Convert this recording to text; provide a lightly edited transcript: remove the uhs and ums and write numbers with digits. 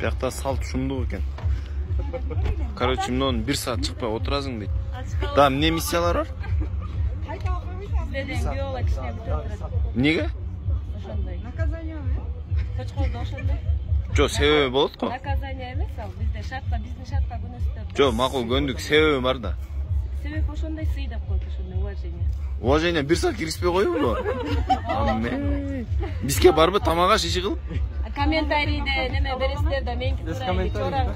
Бияқта салт шумдук экен. Короче, мынаны 1 саат чыкпай отурасың дейт. Да, эмне миссиялар бар? Сиздерден биола кичине бүтөп турат. Неге? Ошондой. Наказание Кочкордо ошондой. Жо, себеби болот го. Наказание эмес, ал биздин шартка күнөстүп. Жо, макул көндүк, себеби бар да. Себеп ошондой сый деп коет, ошондой уважение. Уважение 1 саат киргизбей коюбу? Аме. Бизге барбы тамак аш иши кылып? Комментарийде неме бересиздер да меники туралы чора.